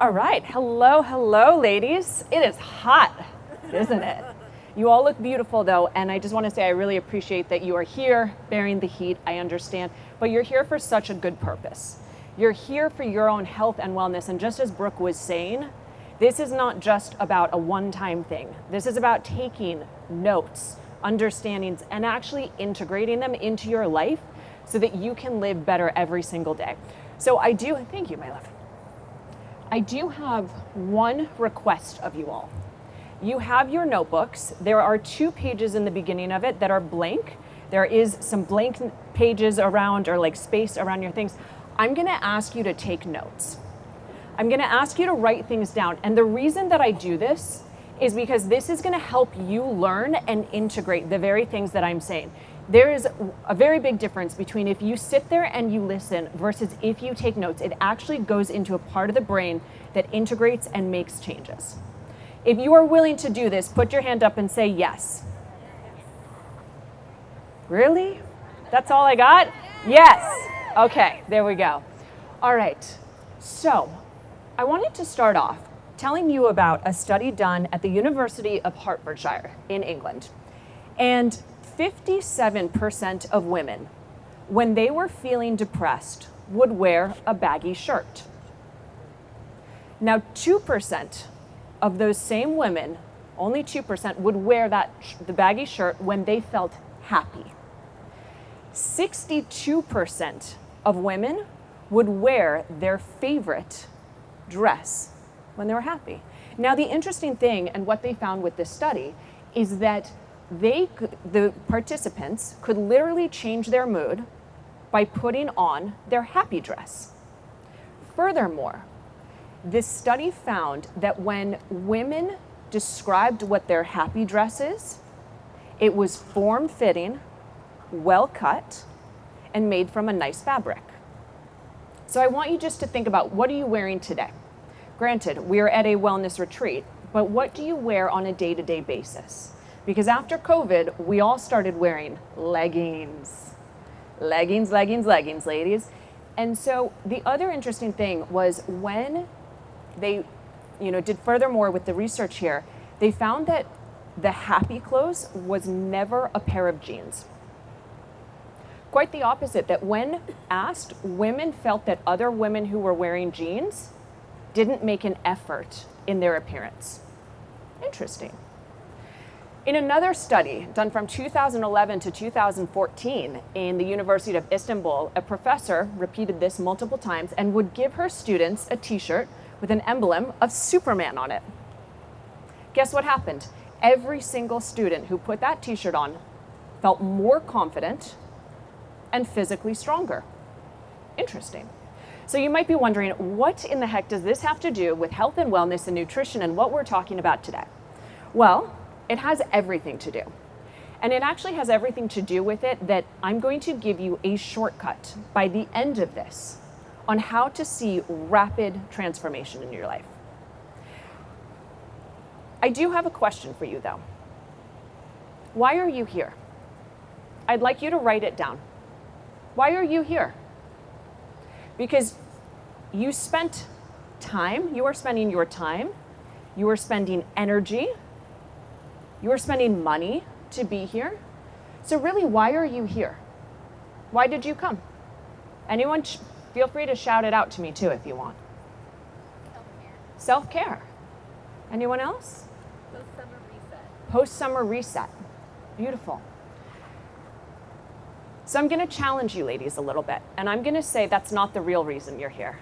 All right, hello, ladies. It is hot, isn't it? You all look beautiful though, and I just want to say I really appreciate that you are here bearing the heat, I understand, but you're here for such a good purpose. You're here for your own health and wellness, and just as Brooke was saying, this is not just about a one-time thing. This is about taking notes, understandings, and actually integrating them into your life so that you can live better every single day. So thank you, my love. I do have one request of you all. You have your notebooks. There are 2 pages in the beginning of it that are blank. There is some blank pages around, or like space around your things. I'm gonna ask you to take notes. I'm gonna ask you to write things down. And the reason that I do this is because this is gonna help you learn and integrate the very things that I'm saying. There is a very big difference between if you sit there and you listen versus if you take notes. It actually goes into a part of the brain that integrates and makes changes. If you are willing to do this, put your hand up and say yes. Really? That's all I got? Yes. Okay, there we go. All right, so I wanted to start off telling you about a study done at the University of Hertfordshire in England. And 57% of women, when they were feeling depressed, would wear a baggy shirt. Now, 2% of those same women, only 2%, would wear the baggy shirt when they felt happy. 62% of women would wear their favorite dress when they were happy. Now, the interesting thing, and what they found with this study, is that the participants could literally change their mood by putting on their happy dress. Furthermore, this study found that when women described what their happy dress is, it was form-fitting, well-cut, and made from a nice fabric. So I want you just to think about, what are you wearing today? Granted, we're at a wellness retreat, but what do you wear on a day-to-day basis? Because after COVID, we all started wearing leggings. Leggings, ladies. And so the other interesting thing was when they did furthermore with the research here, they found that the happy clothes was never a pair of jeans. Quite the opposite, that when asked, women felt that other women who were wearing jeans didn't make an effort in their appearance. Interesting. In another study done from 2011 to 2014 in the University of Istanbul, a professor repeated this multiple times and would give her students a t-shirt with an emblem of Superman on it. Guess what happened? Every single student who put that t-shirt on felt more confident and physically stronger. Interesting. So you might be wondering, what in the heck does this have to do with health and wellness and nutrition and what we're talking about today? Well, it has everything to do. And it actually has everything to do with it that I'm going to give you a shortcut by the end of this on how to see rapid transformation in your life. I do have a question for you though. Why are you here? I'd like you to write it down. Why are you here? Because you spent time, you are spending your time, you are spending energy, you are spending money to be here. So really, why are you here? Why did you come? Anyone, feel free to shout it out to me too if you want. Self-care. Self-care. Anyone else? Post-summer reset. Post-summer reset. Beautiful. So I'm going to challenge you ladies a little bit, and I'm going to say that's not the real reason you're here.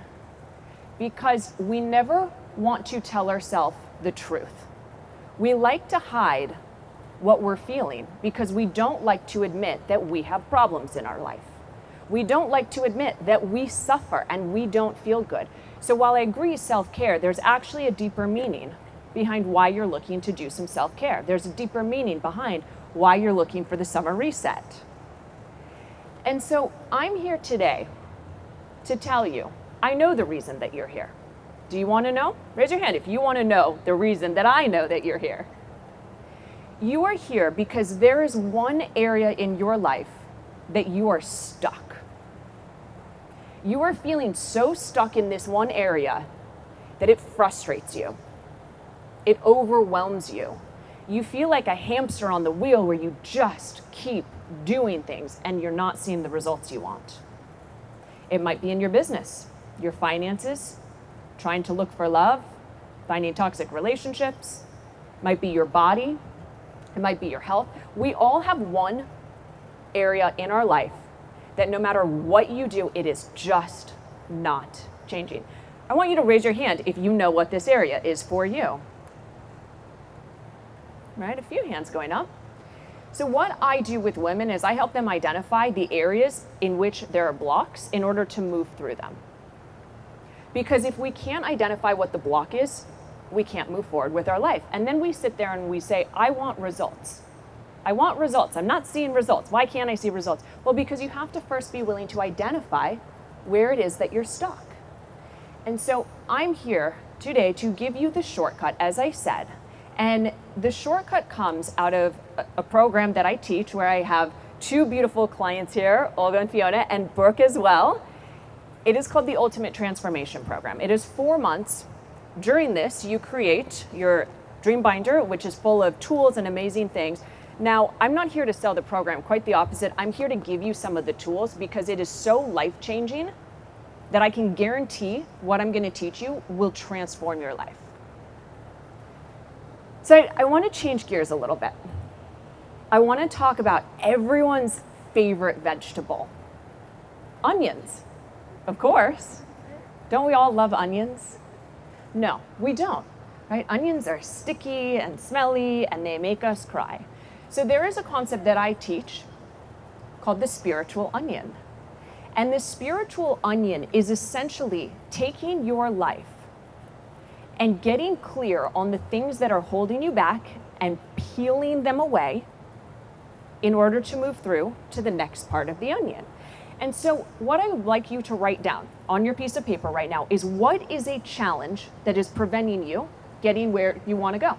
Because we never want to tell ourselves the truth. We like to hide what we're feeling because we don't like to admit that we have problems in our life. We don't like to admit that we suffer and we don't feel good. So while I agree self-care, there's actually a deeper meaning behind why you're looking to do some self-care. There's a deeper meaning behind why you're looking for the summer reset. And so I'm here today to tell you, I know the reason that you're here. Do you want to know? Raise your hand if you want to know the reason that I know that you're here. You are here because there is one area in your life that you are stuck. You are feeling so stuck in this one area that it frustrates you. It overwhelms you. You feel like a hamster on the wheel where you just keep doing things and you're not seeing the results you want. It might be in your business, your finances, trying to look for love, finding toxic relationships. It might be your body. It might be your health. We all have one area in our life that no matter what you do, it is just not changing. I want you to raise your hand if you know what this area is for you. Right, a few hands going up. So what I do with women is I help them identify the areas in which there are blocks in order to move through them. Because if we can't identify what the block is, we can't move forward with our life. And then we sit there and we say, I want results. I want results. I'm not seeing results. Why can't I see results? Well, because you have to first be willing to identify where it is that you're stuck. And so I'm here today to give you the shortcut, as I said. And the shortcut comes out of a program that I teach where I have two beautiful clients here, Olga and Fiona, and Brooke as well. It is called the Ultimate Transformation Program. It is 4 months. During this, you create your dream binder, which is full of tools and amazing things. Now, I'm not here to sell the program, quite the opposite. I'm here to give you some of the tools because it is so life-changing that I can guarantee what I'm going to teach you will transform your life. So I want to change gears a little bit. I want to talk about everyone's favorite vegetable. Onions, of course. Don't we all love onions? No, we don't, right? Onions are sticky and smelly and they make us cry. So there is a concept that I teach called the spiritual onion. And the spiritual onion is essentially taking your life and getting clear on the things that are holding you back and peeling them away in order to move through to the next part of the onion. And so what I would like you to write down on your piece of paper right now is what is a challenge that is preventing you getting where you want to go?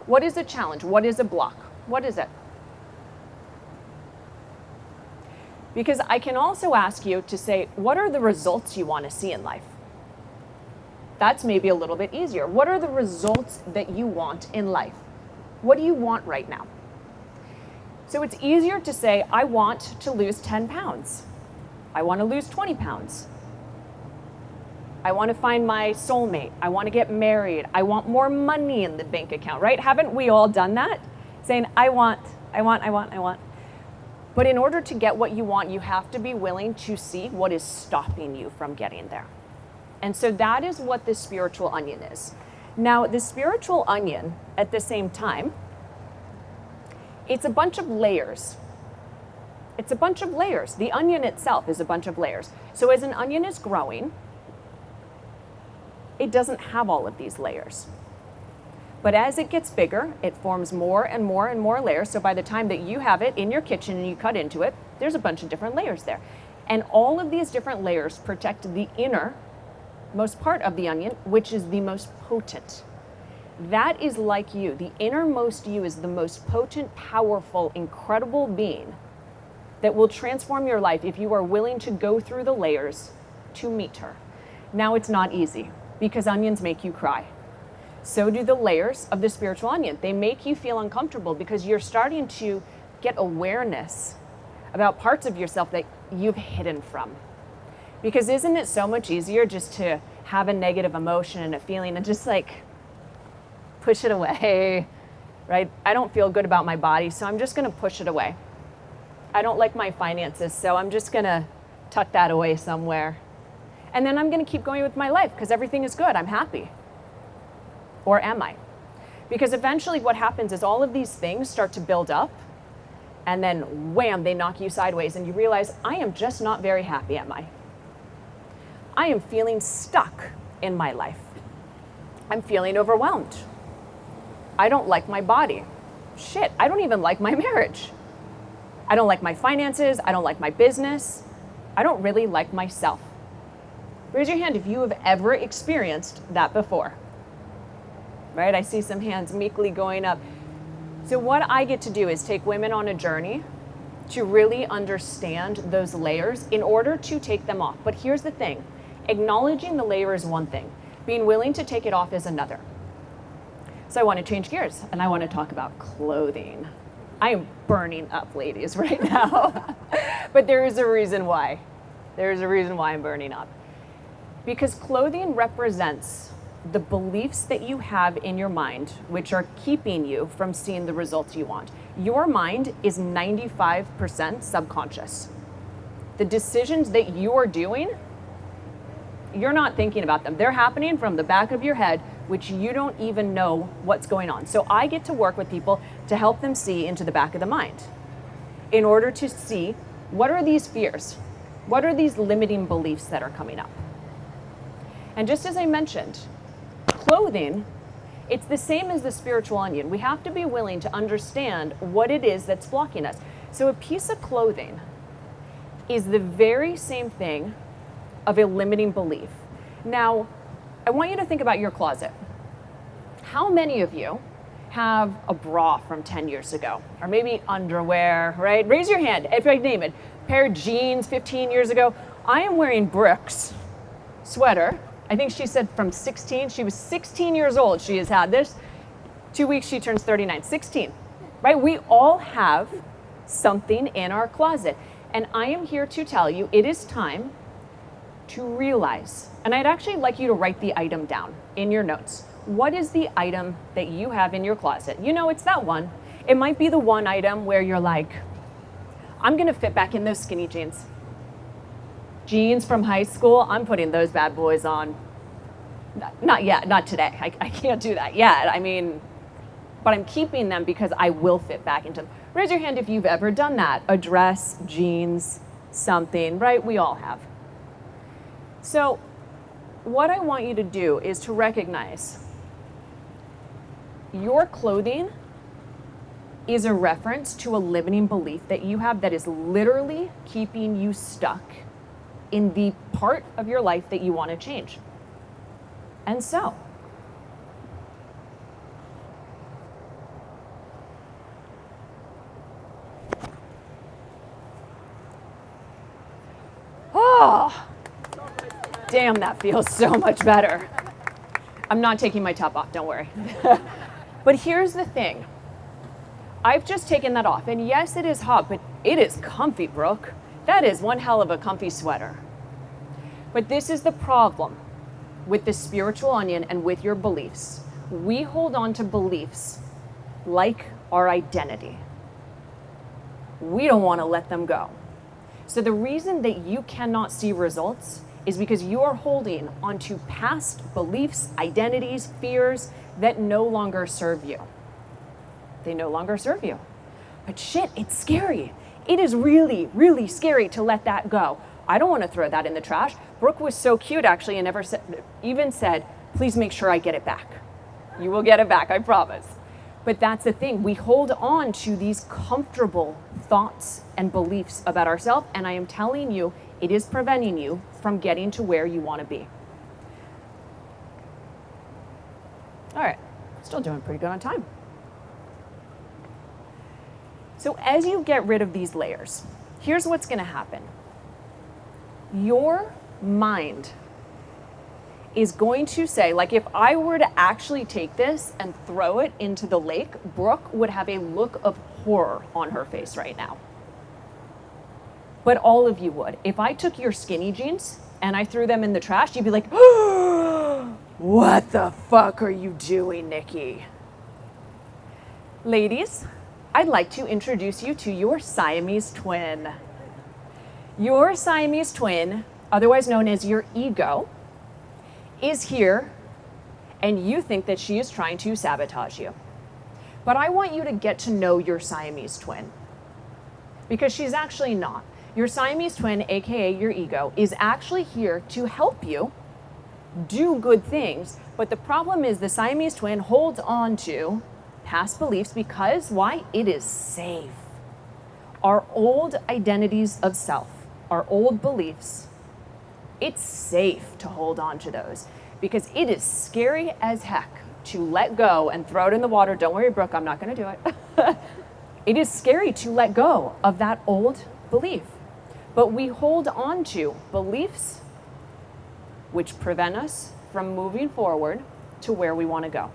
What is a challenge? What is a block? What is it? Because I can also ask you to say, what are the results you want to see in life? That's maybe a little bit easier. What are the results that you want in life? What do you want right now? So it's easier to say, I want to lose 10 pounds. I want to lose 20 pounds. I want to find my soulmate. I want to get married. I want more money in the bank account, right? Haven't we all done that? Saying, I want. But in order to get what you want, you have to be willing to see what is stopping you from getting there. And so that is what the spiritual onion is. Now, the spiritual onion, at the same time, it's a bunch of layers. It's a bunch of layers. The onion itself is a bunch of layers. So as an onion is growing, it doesn't have all of these layers. But as it gets bigger, it forms more and more and more layers. So by the time that you have it in your kitchen and you cut into it, there's a bunch of different layers there. And all of these different layers protect the innermost part of the onion, which is the most potent. That is like you. The innermost you is the most potent, powerful, incredible being that will transform your life if you are willing to go through the layers to meet her. Now, it's not easy because onions make you cry. So do the layers of the spiritual onion. They make you feel uncomfortable because you're starting to get awareness about parts of yourself that you've hidden from. Because isn't it so much easier just to have a negative emotion and a feeling and just like push it away, right? I don't feel good about my body, so I'm just gonna push it away. I don't like my finances, so I'm just gonna tuck that away somewhere. And then I'm gonna keep going with my life because everything is good, I'm happy. Or am I? Because eventually what happens is all of these things start to build up and then wham, they knock you sideways and you realize, I am just not very happy, am I? I am feeling stuck in my life. I'm feeling overwhelmed. I don't like my body. Shit, I don't even like my marriage. I don't like my finances. I don't like my business. I don't really like myself. Raise your hand if you have ever experienced that before. Right? I see some hands meekly going up. So what I get to do is take women on a journey to really understand those layers in order to take them off. But here's the thing. Acknowledging the layer is one thing. Being willing to take it off is another. So I want to change gears and I want to talk about clothing. I am burning up, ladies, right now. But there is a reason why. There is a reason why I'm burning up. Because clothing represents the beliefs that you have in your mind, which are keeping you from seeing the results you want. Your mind is 95% subconscious. The decisions that you are doing, you're not thinking about them. They're happening from the back of your head, which you don't even know what's going on. So I get to work with people to help them see into the back of the mind in order to see what are these fears? What are these limiting beliefs that are coming up? And just as I mentioned, clothing, it's the same as the spiritual onion. We have to be willing to understand what it is that's blocking us. So a piece of clothing is the very same thing of a limiting belief. Now, I want you to think about your closet. How many of you have a bra from 10 years ago? Or maybe underwear, right? Raise your hand if I name it. Pair of jeans 15 years ago. I am wearing Brooke's sweater. I think she said from 16. She was 16 years old. She has had this. 2 weeks, she turns 39. 16, right? We all have something in our closet. And I am here to tell you it is time to realize, and I'd actually like you to write the item down in your notes. What is the item that you have in your closet? You know, it's that one. It might be the one item where you're like, I'm gonna fit back in those skinny jeans. Jeans from high school, I'm putting those bad boys on. Not yet, not today. I can't do that yet. I mean, but I'm keeping them because I will fit back into them. Raise your hand if you've ever done that. A dress, jeans, something, right? We all have. So what I want you to do is to recognize your clothing is a reference to a limiting belief that you have that is literally keeping you stuck in the part of your life that you want to change. And so, oh, damn, that feels so much better. I'm not taking my top off, don't worry. But here's the thing. I've just taken that off, and yes, it is hot, but it is comfy, Brooke. That is one hell of a comfy sweater. But this is the problem with the spiritual onion and with your beliefs. We hold on to beliefs like our identity. We don't want to let them go. So the reason that you cannot see results is because you are holding onto past beliefs, identities, fears that no longer serve you. They no longer serve you. But shit, it's scary. It is really, really scary to let that go. I don't want to throw that in the trash. Brooke was so cute, actually, and even said, please make sure I get it back. You will get it back, I promise. But that's the thing. We hold on to these comfortable thoughts and beliefs about ourselves, and I am telling you, it is preventing you from getting to where you want to be. All right, still doing pretty good on time. So as you get rid of these layers, here's what's going to happen. Your mind is going to say, like if I were to actually take this and throw it into the lake, Brooke would have a look of horror on her face right now. But all of you would. If I took your skinny jeans and I threw them in the trash, you'd be like, oh, what the fuck are you doing, Nikki? Ladies, I'd like to introduce you to your Siamese twin. Your Siamese twin, otherwise known as your ego, is here, and you think that she is trying to sabotage you. But I want you to get to know your Siamese twin, because she's actually not. Your Siamese twin, aka your ego, is actually here to help you do good things, but the problem is the Siamese twin holds on to past beliefs because, why? It is safe. Our old identities of self, our old beliefs, it's safe to hold on to those because it is scary as heck to let go and throw it in the water. Don't worry, Brooke, I'm not going to do it. It is scary to let go of that old belief. But we hold on to beliefs which prevent us from moving forward to where we want to go.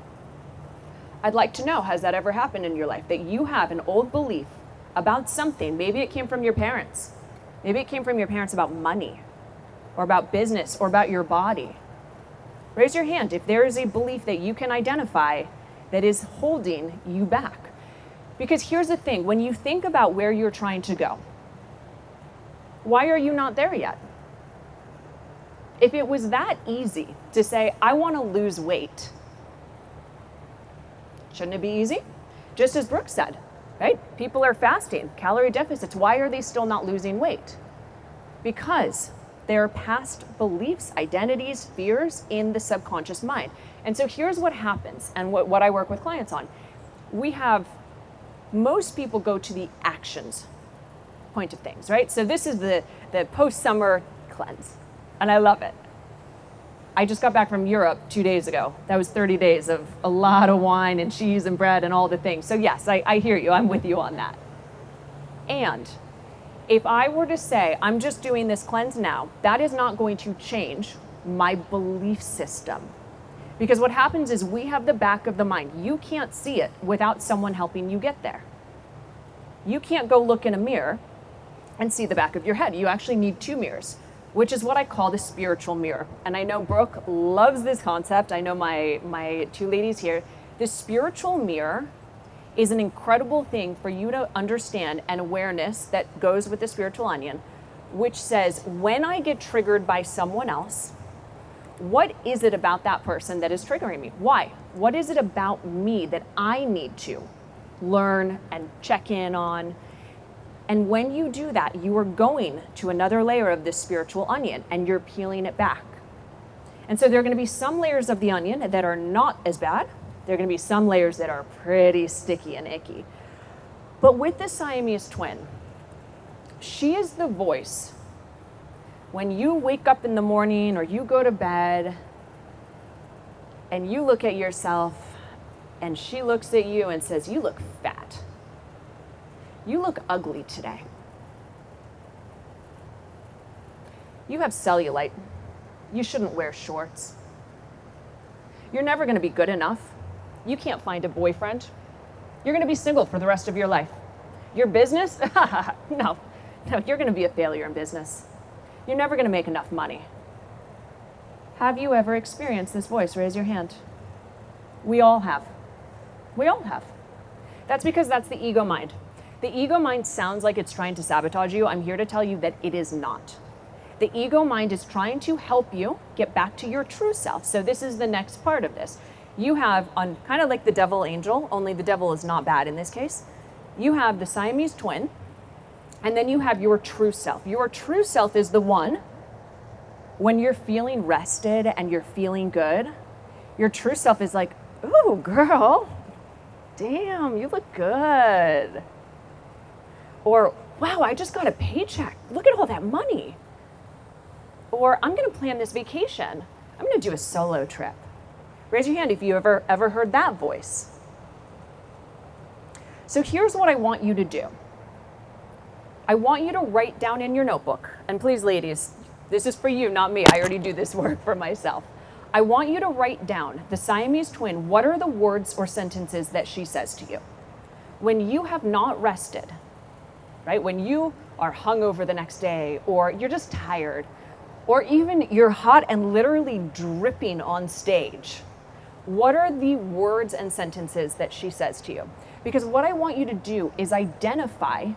I'd like to know, has that ever happened in your life, that you have an old belief about something? Maybe it came from your parents. Maybe it came from your parents about money or about business or about your body. Raise your hand if there is a belief that you can identify that is holding you back. Because here's the thing, when you think about where you're trying to go, why are you not there yet? If it was that easy to say, I want to lose weight, shouldn't it be easy? Just as Brooke said, right? People are fasting, calorie deficits. Why are they still not losing weight? Because there are past beliefs, identities, fears in the subconscious mind. And so here's what happens, and what I work with clients on. Most people go to the actions point of things, right? So this is the post-summer cleanse, and I love it. I just got back from Europe 2 days ago. That was 30 days of a lot of wine and cheese and bread and all the things. So yes, I hear you. I'm with you on that. And if I were to say, I'm just doing this cleanse now, that is not going to change my belief system. Because what happens is we have the back of the mind. You can't see it without someone helping you get there. You can't go look in a mirror and see the back of your head. You actually need 2 mirrors, which is what I call the spiritual mirror. And I know Brooke loves this concept. I know my 2 ladies here. The spiritual mirror is an incredible thing for you to understand, and awareness that goes with the spiritual onion, which says, when I get triggered by someone else, what is it about that person that is triggering me? Why? What is it about me that I need to learn and check in on? And when you do that, you are going to another layer of this spiritual onion and you're peeling it back. And so there are going to be some layers of the onion that are not as bad. There are going to be some layers that are pretty sticky and icky. But with the Siamese twin, she is the voice. When you wake up in the morning or you go to bed and you look at yourself and she looks at you and says, you look fat. You look ugly today. You have cellulite. You shouldn't wear shorts. You're never going to be good enough. You can't find a boyfriend. You're going to be single for the rest of your life. Your business? No, you're going to be a failure in business. You're never going to make enough money. Have you ever experienced this voice? Raise your hand. We all have. We all have. That's because that's the ego mind. The ego mind sounds like it's trying to sabotage you. I'm here to tell you that it is not. The ego mind is trying to help you get back to your true self. So this is the next part of this. You have, on kind of like the devil angel, only the devil is not bad in this case. You have the Siamese twin, and then you have your true self. Your true self is the one, when you're feeling rested and you're feeling good, your true self is like, ooh, girl, damn, you look good. Or, wow, I just got a paycheck. Look at all that money. Or, I'm going to plan this vacation. I'm going to do a solo trip. Raise your hand if you ever heard that voice. So here's what I want you to do. I want you to write down in your notebook, and please, ladies, this is for you, not me. I already do this work for myself. I want you to write down the Siamese twin. What are the words or sentences that she says to you? When you have not rested, right? When you are hungover the next day, or you're just tired, or even you're hot and literally dripping on stage, what are the words and sentences that she says to you? Because what I want you to do is identify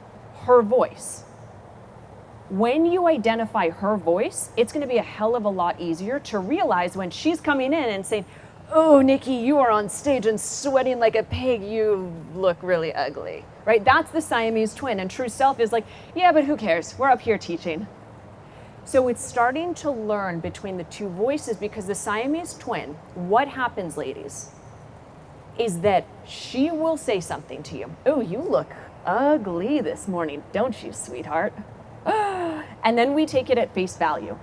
her voice. When you identify her voice, it's going to be a hell of a lot easier to realize when she's coming in and saying, oh, Nikki, you are on stage and sweating like a pig. You look really ugly, right? That's the Siamese twin. And true self is like, yeah, but who cares? We're up here teaching. So it's starting to learn between the two voices, because the Siamese twin, what happens, ladies, is that she will say something to you. Oh, you look ugly this morning, don't you, sweetheart? And then we take it at face value.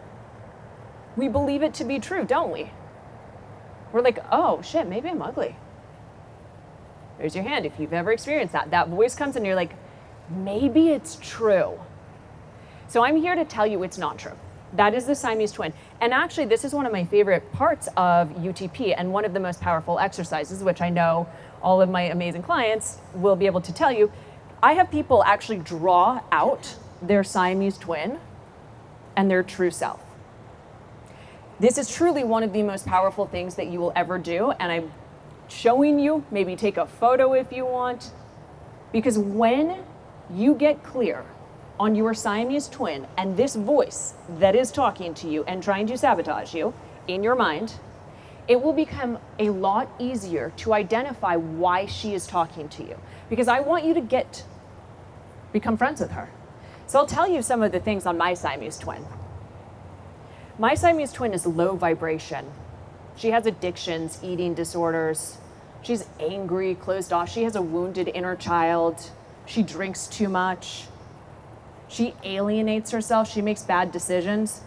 We believe it to be true, don't we? We're like, oh shit, maybe I'm ugly. Raise your hand if you've ever experienced that. That voice comes in and you're like, maybe it's true. So I'm here to tell you it's not true. That is the Siamese twin. And actually, this is one of my favorite parts of UTP and one of the most powerful exercises, which I know all of my amazing clients will be able to tell you. I have people actually draw out their Siamese twin and their true self. This is truly one of the most powerful things that you will ever do. And I'm showing you, maybe take a photo if you want, because when you get clear on your Siamese twin and this voice that is talking to you and trying to sabotage you in your mind, it will become a lot easier to identify why she is talking to you. Because I want you to become friends with her. So I'll tell you some of the things on my Siamese twin. My Siamese twin is low vibration. She has addictions, eating disorders. She's angry, closed off. She has a wounded inner child. She drinks too much. She alienates herself. She makes bad decisions.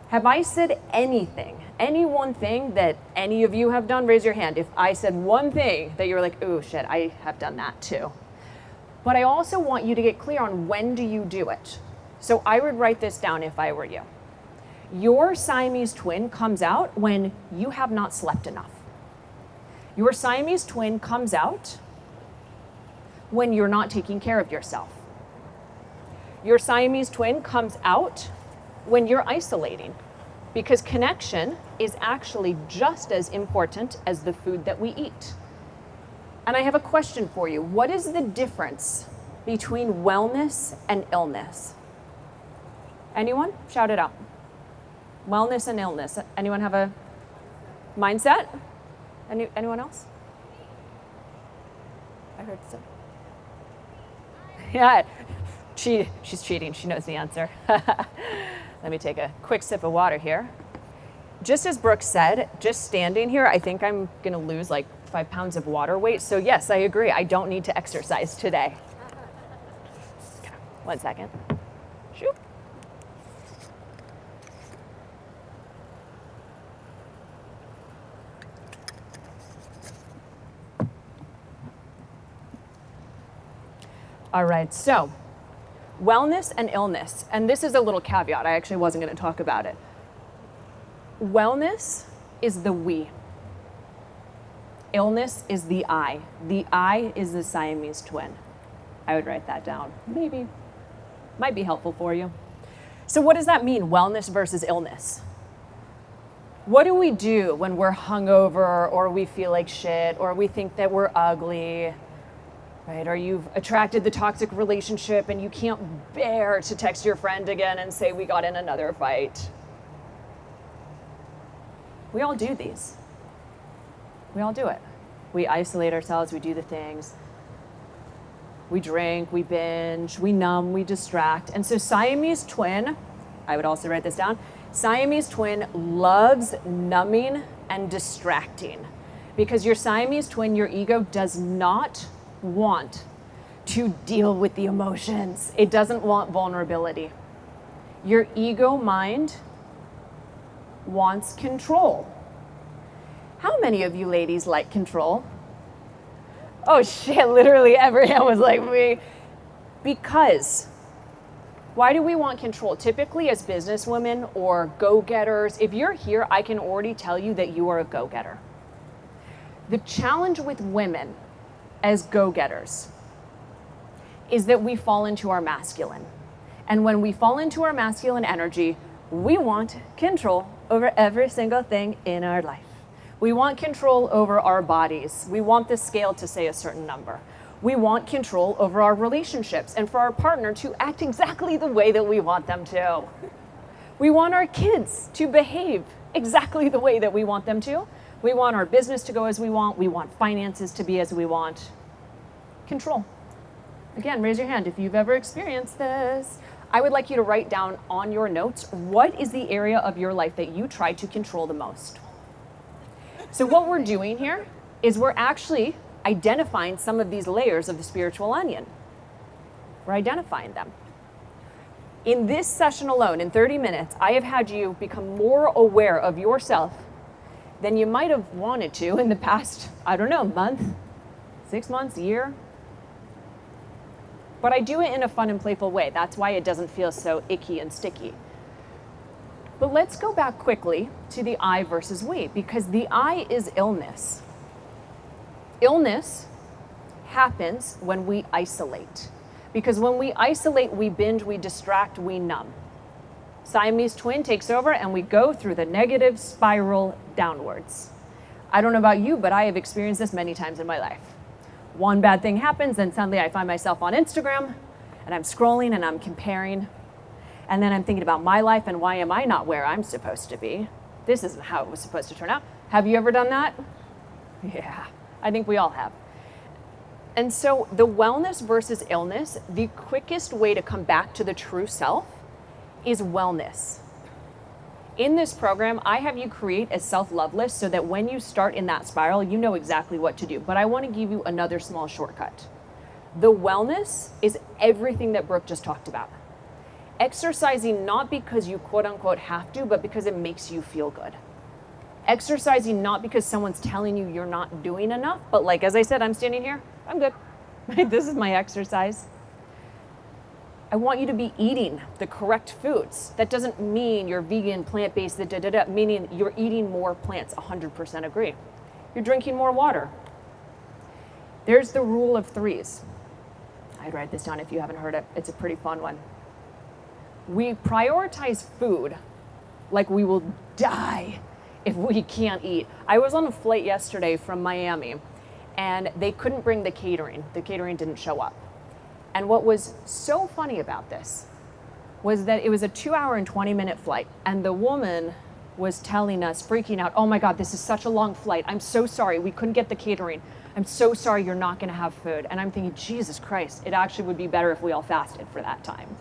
Have I said anything, any one thing that any of you have done? Raise your hand if I said one thing that you were like, oh shit, I have done that too. But I also want you to get clear on when do you do it. So I would write this down if I were you. Your Siamese twin comes out when you have not slept enough. Your Siamese twin comes out when you're not taking care of yourself. Your Siamese twin comes out when you're isolating, because connection is actually just as important as the food that we eat. And I have a question for you. What is the difference between wellness and illness? Anyone? Shout it out. Wellness and illness. Anyone have a mindset? Anyone else? I heard so. Yeah. She's cheating. She knows the answer. Let me take a quick sip of water here. Just as Brooke said, just standing here, I think I'm going to lose like 5 pounds of water weight. So yes, I agree. I don't need to exercise today. 1 second. Shoot. All right, so wellness and illness, and this is a little caveat, I actually wasn't going to talk about it. Wellness is the we. Illness is the I. The I is the Siamese twin. I would write that down. Maybe. Might be helpful for you. So what does that mean, wellness versus illness? What do we do when we're hungover or we feel like shit or we think that we're ugly? Right? Or you've attracted the toxic relationship and you can't bear to text your friend again and say, we got in another fight. We all do these. We all do it. We isolate ourselves, we do the things. We drink, we binge, we numb, we distract. And so Siamese twin, I would also write this down, Siamese twin loves numbing and distracting. Because your Siamese twin, your ego, does not want to deal with the emotions. It doesn't want vulnerability. Your ego mind wants control. How many of you ladies like control? Oh shit, literally every hand was like me. Because why do we want control? Typically as businesswomen or go-getters, if you're here, I can already tell you that you are a go-getter. The challenge with women as go-getters is that we fall into our masculine. And when we fall into our masculine energy, we want control over every single thing in our life. We want control over our bodies. We want the scale to say a certain number. We want control over our relationships and for our partner to act exactly the way that we want them to. We want our kids to behave exactly the way that we want them to. We want our business to go as we want. We want finances to be as we want. Control. Again, raise your hand if you've ever experienced this. I would like you to write down on your notes, what is the area of your life that you try to control the most? So what we're doing here is we're actually identifying some of these layers of the spiritual onion. We're identifying them. In this session alone, in 30 minutes, I have had you become more aware of yourself than you might have wanted to in the past, I don't know, month, 6 months, year. But I do it in a fun and playful way. That's why it doesn't feel so icky and sticky. But let's go back quickly to the I versus we, because the I is illness. Illness happens when we isolate. Because when we isolate, we binge, we distract, we numb. Siamese twin takes over and we go through the negative spiral downwards. I don't know about you, but I have experienced this many times in my life. One bad thing happens, and suddenly I find myself on Instagram, and I'm scrolling and I'm comparing, and then I'm thinking about my life and why am I not where I'm supposed to be? This isn't how it was supposed to turn out. Have you ever done that? Yeah, I think we all have. And so the wellness versus illness, the quickest way to come back to the true self is wellness. In this program, I have you create a self-love list so that when you start in that spiral, you know exactly what to do. But I want to give you another small shortcut. The wellness is everything that Brooke just talked about. Exercising not because you quote unquote have to, but because it makes you feel good. Exercising not because someone's telling you you're not doing enough, but like, as I said, I'm standing here, I'm good. This is my exercise. I want you to be eating the correct foods. That doesn't mean you're vegan, plant-based, meaning you're eating more plants, 100% agree. You're drinking more water. There's the rule of threes. I'd write this down if you haven't heard it. It's a pretty fun one. We prioritize food like we will die if we can't eat. I was on a flight yesterday from Miami, and they couldn't bring the catering. The catering didn't show up. And what was so funny about this was that it was a 2-hour and 20-minute flight, and the woman was telling us, freaking out, oh my God, this is such a long flight. I'm so sorry, we couldn't get the catering. I'm so sorry you're not gonna have food. And I'm thinking, Jesus Christ, it actually would be better if we all fasted for that time.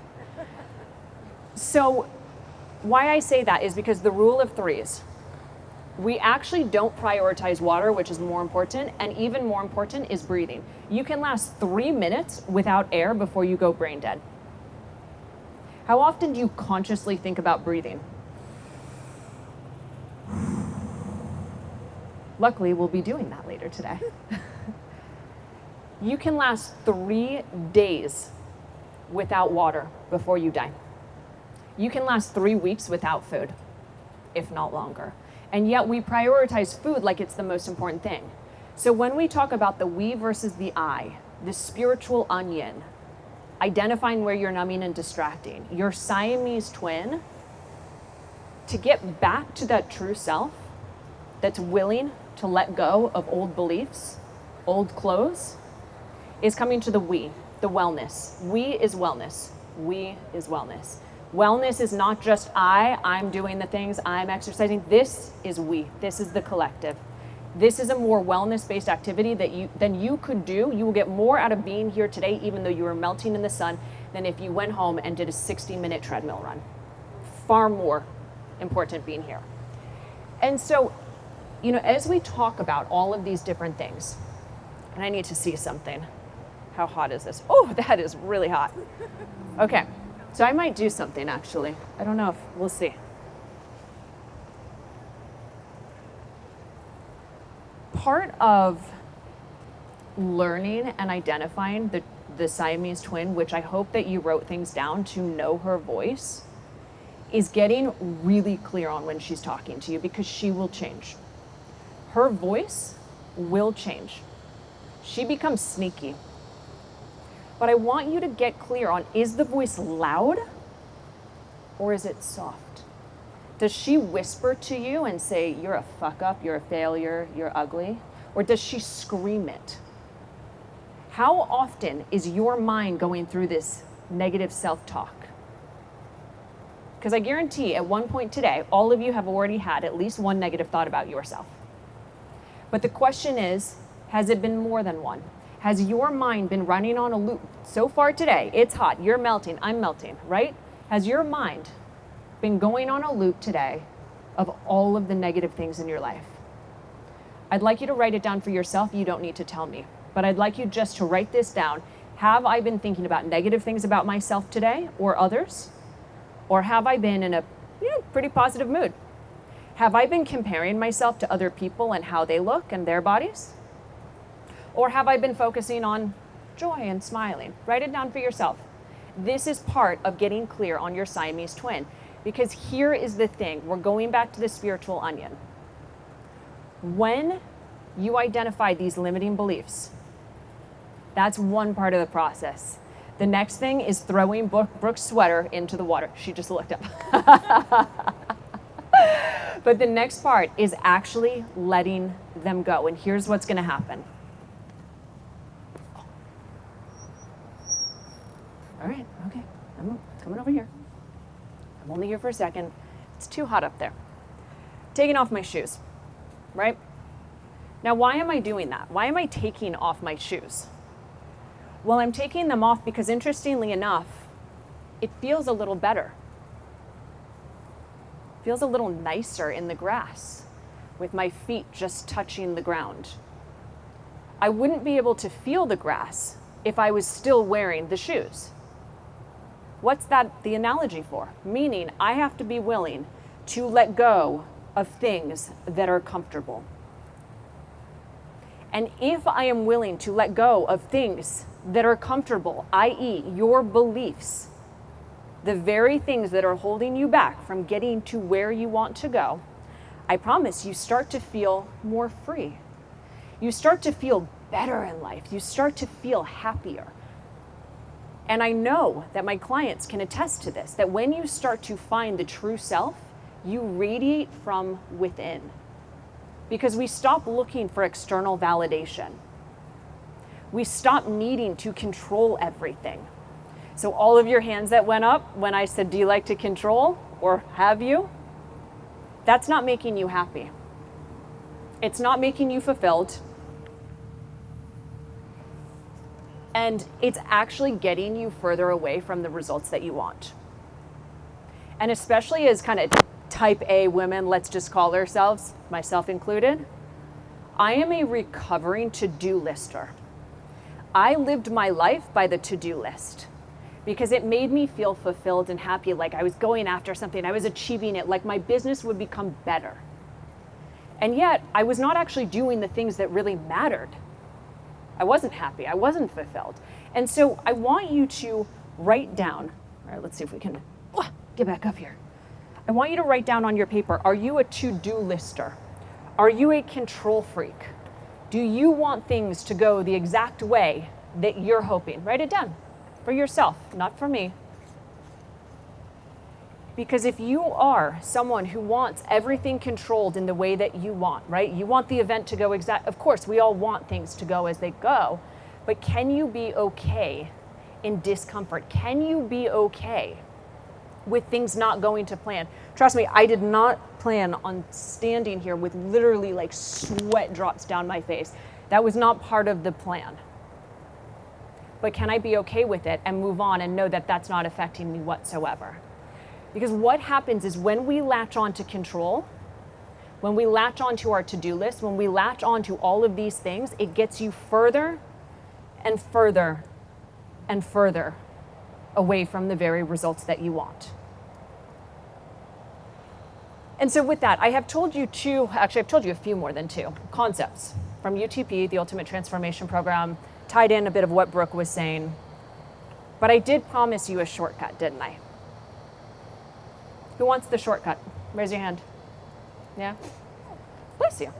So why I say that is because the rule of threes, we actually don't prioritize water, which is more important, and even more important is breathing. You can last 3 minutes without air before you go brain dead. How often do you consciously think about breathing? Luckily, we'll be doing that later today. You can last 3 days without water before you die. You can last 3 weeks without food, if not longer. And yet we prioritize food like it's the most important thing. So when we talk about the we versus the I, the spiritual onion, identifying where you're numbing and distracting, your Siamese twin, to get back to that true self that's willing to let go of old beliefs, old clothes, is coming to the we, the wellness. We is wellness. We is wellness. Wellness is not just I'm doing the things, I'm exercising. This is we. This is the collective. This is a more wellness-based activity than you could do. You will get more out of being here today, even though you were melting in the sun, than if you went home and did a 60-minute treadmill run. Far more important being here. And so, as we talk about all of these different things, and I need to see something. How hot is this? Oh, that is really hot. Okay. So I might do something, actually. I don't know if we'll see. Part of learning and identifying the Siamese twin, which I hope that you wrote things down to know her voice, is getting really clear on when she's talking to you, because she will change. Her voice will change. She becomes sneaky. But I want you to get clear on, is the voice loud or is it soft? Does she whisper to you and say, you're a fuck up, you're a failure, you're ugly? Or does she scream it? How often is your mind going through this negative self-talk? Because I guarantee at one point today, all of you have already had at least one negative thought about yourself. But the question is, has it been more than one? Has your mind been running on a loop? So far today, it's hot, you're melting, I'm melting, right? Has your mind been going on a loop today of all of the negative things in your life? I'd like you to write it down for yourself. You don't need to tell me, but I'd like you just to write this down. Have I been thinking about negative things about myself today or others? Or have I been in a pretty positive mood? Have I been comparing myself to other people and how they look and their bodies? Or have I been focusing on joy and smiling? Write it down for yourself. This is part of getting clear on your Siamese twin. Because here is the thing, we're going back to the spiritual onion. When you identify these limiting beliefs, that's one part of the process. The next thing is throwing Brooke's sweater into the water. She just looked up. But the next part is actually letting them go. And here's what's going to happen. All right, okay, I'm coming over here. I'm only here for a second. It's too hot up there. Taking off my shoes, right? Now, why am I doing that? Why am I taking off my shoes? Well, I'm taking them off because, interestingly enough, it feels a little better. It feels a little nicer in the grass with my feet just touching the ground. I wouldn't be able to feel the grass if I was still wearing the shoes. What's that the analogy for? Meaning I have to be willing to let go of things that are comfortable. And if I am willing to let go of things that are comfortable, i.e. your beliefs, the very things that are holding you back from getting to where you want to go, I promise you start to feel more free. You start to feel better in life. You start to feel happier. And I know that my clients can attest to this, that when you start to find the true self, you radiate from within. Because we stop looking for external validation. We stop needing to control everything. So all of your hands that went up when I said, do you like to control, or have you? That's not making you happy. It's not making you fulfilled. And it's actually getting you further away from the results that you want. And especially as kind of type A women, let's just call ourselves, myself included, I am a recovering to-do lister. I lived my life by the to-do list because it made me feel fulfilled and happy, like I was going after something, I was achieving it, like my business would become better. And yet, I was not actually doing the things that really mattered. I wasn't happy, I wasn't fulfilled. And so I want you to write down, all right, let's see if we can get back up here. I want you to write down on your paper, are you a to-do lister? Are you a control freak? Do you want things to go the exact way that you're hoping? Write it down for yourself, not for me. Because if you are someone who wants everything controlled in the way that you want, right? You want the event to go of course, we all want things to go as they go, but can you be okay in discomfort? Can you be okay with things not going to plan? Trust me, I did not plan on standing here with literally like sweat drops down my face. That was not part of the plan. But can I be okay with it and move on and know that that's not affecting me whatsoever? Because what happens is when we latch on to control, when we latch onto our to-do list, when we latch onto all of these things, it gets you further and further and further away from the very results that you want. And so with that, I have told you I've told you a few more than two concepts from UTP, the Ultimate Transformation Program, tied in a bit of what Brooke was saying. But I did promise you a shortcut, didn't I? Who wants the shortcut? Raise your hand. Yeah? Bless you.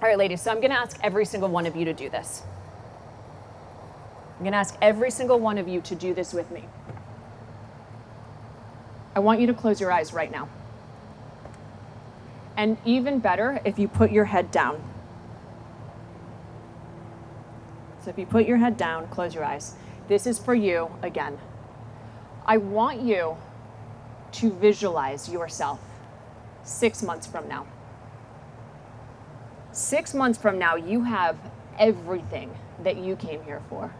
All right, ladies, so I'm going to ask every single one of you to do this. I'm going to ask every single one of you to do this with me. I want you to close your eyes right now. And even better, if you put your head down. So if you put your head down, close your eyes. This is for you again. I want you to visualize yourself 6 months from now. 6 months from now, you have everything that you came here for.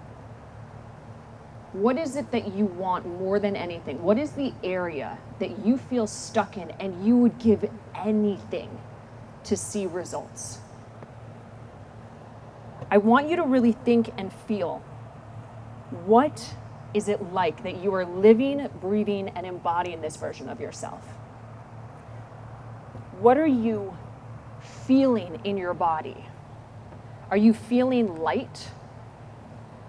What is it that you want more than anything? What is the area that you feel stuck in and you would give anything to see results? I want you to really think and feel, what is it like that you are living, breathing, and embodying this version of yourself? What are you feeling in your body? Are you feeling light?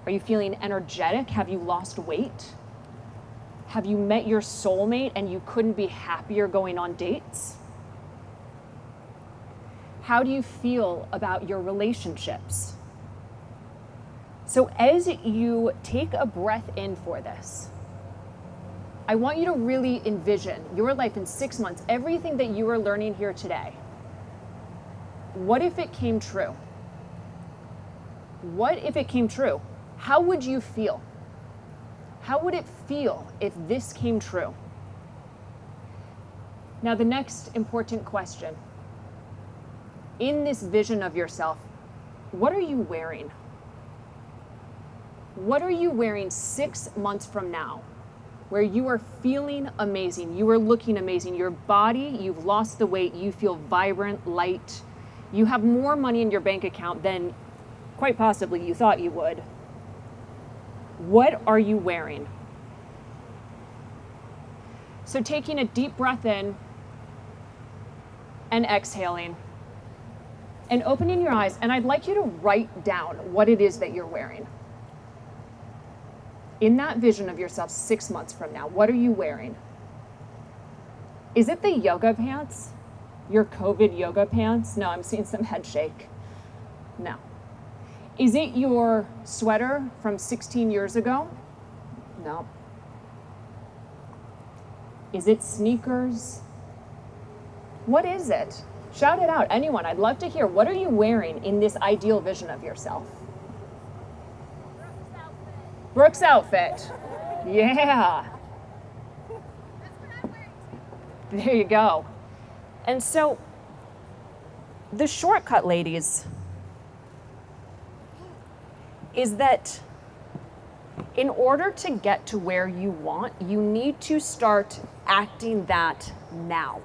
Are you feeling energetic? Have you lost weight? Have you met your soulmate and you couldn't be happier going on dates? How do you feel about your relationships? So as you take a breath in for this, I want you to really envision your life in 6 months, everything that you are learning here today. What if it came true? What if it came true? How would you feel? How would it feel if this came true? Now, the next important question. In this vision of yourself, what are you wearing? What are you wearing 6 months from now where you are feeling amazing, you are looking amazing, your body, you've lost the weight, you feel vibrant, light, you have more money in your bank account than quite possibly you thought you would. What are you wearing? So taking a deep breath in and exhaling and opening your eyes, and I'd like you to write down what it is that you're wearing. In that vision of yourself 6 months from now, what are you wearing? Is it the yoga pants? Your COVID yoga pants? No, I'm seeing some head shake. No. Is it your sweater from 16 years ago? No. Is it sneakers? What is it? Shout it out. Anyone, I'd love to hear. What are you wearing in this ideal vision of yourself? Brooke's outfit. Yeah. That's what I'm wearing too. There you go. And so, the shortcut, ladies, is that in order to get to where you want, you need to start acting that now.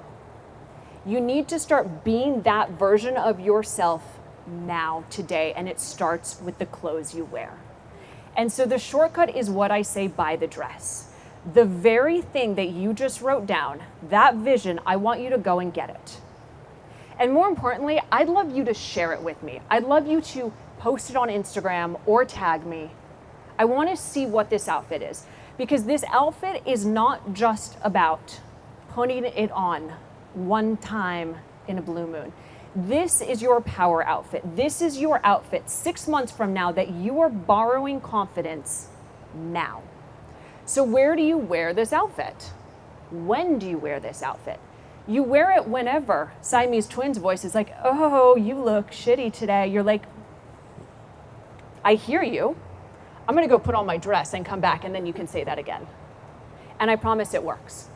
You need to start being that version of yourself now, today, and it starts with the clothes you wear. And so the shortcut is what I say, buy the dress. The very thing that you just wrote down, that vision, I want you to go and get it. And more importantly, I'd love you to share it with me. I'd love you to post it on Instagram or tag me. I want to see what this outfit is, because this outfit is not just about putting it on one time in a blue moon. This is your power outfit. This is your outfit 6 months from now that you are borrowing confidence now. So where do you wear this outfit? When do you wear this outfit? You wear it whenever Siamese twins' voice is like, oh, you look shitty today. You're like, I hear you. I'm gonna go put on my dress and come back, and then you can say that again. And I promise it works.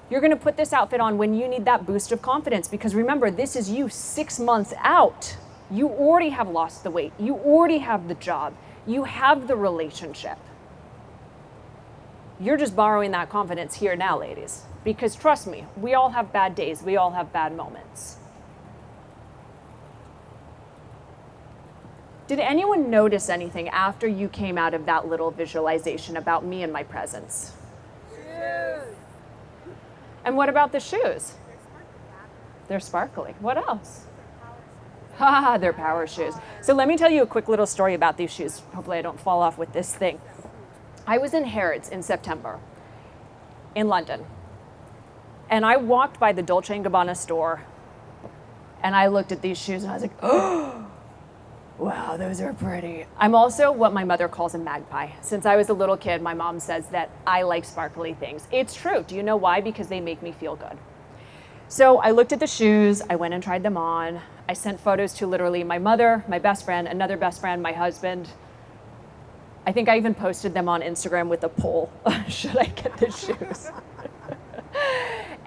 You're gonna put this outfit on when you need that boost of confidence, because remember, this is you 6 months out. You already have lost the weight. You already have the job. You have the relationship. You're just borrowing that confidence here now, ladies, because trust me, we all have bad days. We all have bad moments. Did anyone notice anything after you came out of that little visualization about me and my presence? Shoes. And what about the shoes? They're sparkly. What else? Ha, they're power shoes. So let me tell you a quick little story about these shoes. Hopefully I don't fall off with this thing. I was in Harrods in September in London. And I walked by the Dolce & Gabbana store and I looked at these shoes and I was like, oh, wow, those are pretty. I'm also what my mother calls a magpie. Since I was a little kid, my mom says that I like sparkly things. It's true. Do you know why? Because they make me feel good. So I looked at the shoes, I went and tried them on. I sent photos to literally my mother, my best friend, another best friend, my husband. I think I even posted them on Instagram with a poll. Should I get the shoes?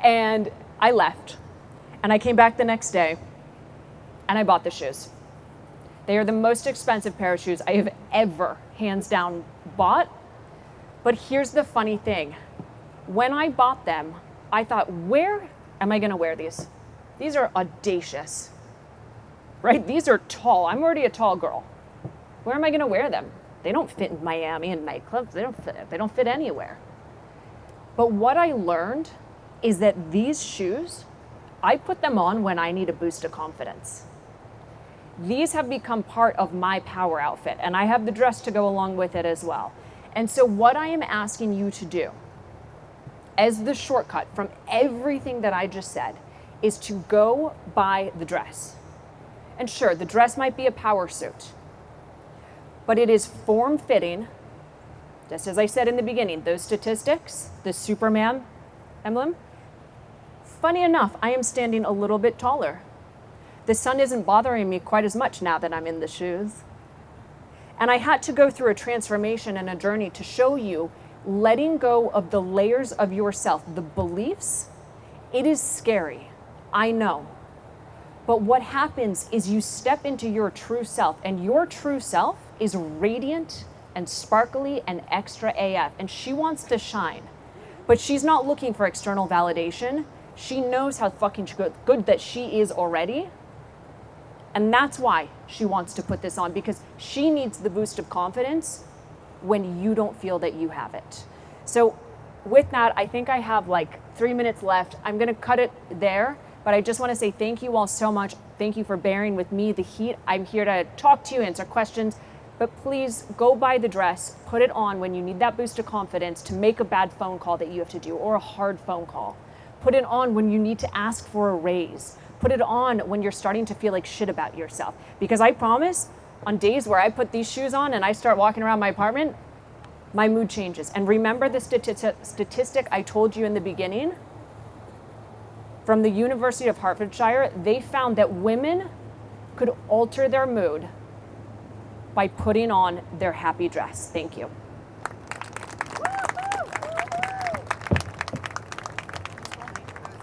And I left. And I came back the next day and I bought the shoes. They are the most expensive pair of shoes I have ever, hands down, bought. But here's the funny thing. When I bought them, I thought, where am I gonna wear these? These are audacious, right? These are tall. I'm already a tall girl. Where am I gonna wear them? They don't fit in Miami and nightclubs. They don't fit anywhere. But what I learned is that these shoes, I put them on when I need a boost of confidence. These have become part of my power outfit, and I have the dress to go along with it as well. And so what I am asking you to do as the shortcut from everything that I just said is to go buy the dress. And sure, the dress might be a power suit, but it is form-fitting. Just as I said in the beginning, those statistics, the Superman emblem, funny enough, I am standing a little bit taller. The sun isn't bothering me quite as much now that I'm in the shoes. And I had to go through a transformation and a journey to show you letting go of the layers of yourself, the beliefs. It is scary, I know. But what happens is you step into your true self, and your true self is radiant and sparkly and extra AF, and she wants to shine. But she's not looking for external validation. She knows how fucking good that she is already. And that's why she wants to put this on, because she needs the boost of confidence when you don't feel that you have it. So with that, I think I have like 3 minutes left. I'm gonna cut it there, but I just wanna say thank you all so much. Thank you for bearing with me, the heat. I'm here to talk to you, answer questions, but please go buy the dress, put it on when you need that boost of confidence to make a bad phone call that you have to do, or a hard phone call. Put it on when you need to ask for a raise. Put it on when you're starting to feel like shit about yourself. Because I promise, on days where I put these shoes on and I start walking around my apartment, my mood changes. And remember the statistic I told you in the beginning? From the University of Hertfordshire, they found that women could alter their mood by putting on their happy dress. Thank you.